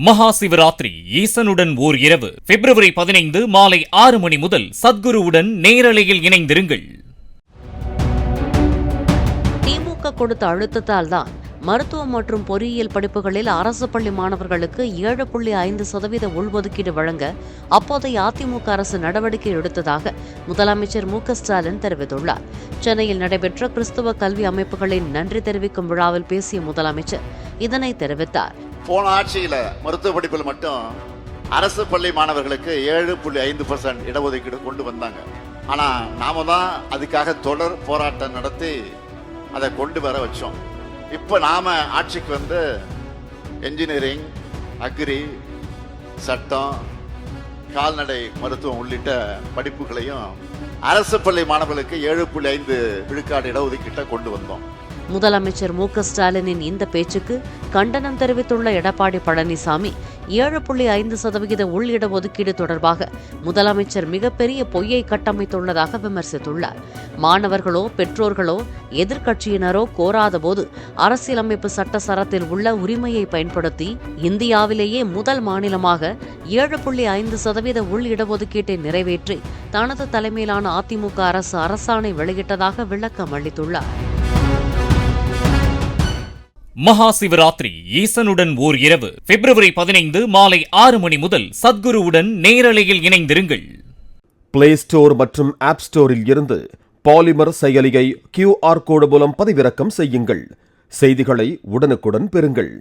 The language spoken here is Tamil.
மகா சிவராத்திரி ஈசனுடன் ஓர் இரவு பிப்ரவரி 15 மாலை 6 மணி முதல் சத்குருவுடன் நேரலையில் இணைந்திருங்கள். திமுக கொடுத்த அழுத்தத்தால் தான் மருத்துவம் மற்றும் பொறியியல் படிப்புகளில் அரசு பள்ளி மாணவர்களுக்கு 7.5% உள்ஒதுக்கீடு வழங்க அப்போதைய அதிமுக அரசு நடவடிக்கை எடுத்ததாக முதலமைச்சர் மு.க.ஸ்டாலின் தெரிவித்துள்ளார். சென்னையில் நடைபெற்ற கிறிஸ்துவ கல்வி அமைப்புகளின் நன்றி தெரிவிக்கும் விழாவில் பேசிய முதலமைச்சர் இதனை தெரிவித்தார். போன ஆட்சியில மருத்துவ படிப்பில் மட்டும் அரசு பள்ளி மாணவர்களுக்கு 7.5% இடஒதுக்கீடு கொண்டு வந்தாங்க. ஆனா நாம தான் அதுக்காக தொடர் போராட்டம் நடத்தி அதை கொண்டு வர வச்சோம். இப்போ நாம ஆட்சிக்கு வந்து என்ஜினியரிங், அக்ரி, சட்டம், கால்நடை மருத்துவம் உள்ளிட்ட படிப்புகளையும் அரசு பள்ளி மாணவர்களுக்கு 7.5 விழுக்காடு இடஒதுக்கீட்டை கொண்டு வந்தோம். முதலமைச்சர் மு.க.ஸ்டாலினின் இந்த பேச்சுக்கு கண்டனம் தெரிவித்துள்ள எடப்பாடி பழனிசாமி 7.5% உள் இடஒதுக்கீடு தொடர்பாக முதலமைச்சர் மிகப்பெரிய பொய்யை கட்டமைத்துள்ளதாக விமர்சித்துள்ளார். மாணவர்களோ பெற்றோர்களோ எதிர்க்கட்சியினரோ கோராதபோது அரசியலமைப்பு சட்ட சரத்தில் உள்ள உரிமையை பயன்படுத்தி இந்தியாவிலேயே முதல் மாநிலமாக 7.5% உள் இடஒதுக்கீட்டை நிறைவேற்றி தனது தலைமையிலான அதிமுக அரசு அரசாணை வெளியிட்டதாக விளக்கம் அளித்துள்ளார். மகா சிவராத்திரி ஈசனுடன் ஓர் இரவு பிப்ரவரி 15 மாலை 6 மணி முதல் சத்குருவுடன் நேரலையில் இணைந்திருங்கள். பிளே ஸ்டோர் மற்றும் ஆப் ஸ்டோரில் இருந்து பாலிமர் செயலியை QR கோடு மூலம் பதிவிறக்கம் செய்யுங்கள். செய்திகளை உடனுக்குடன் பெறுங்கள்.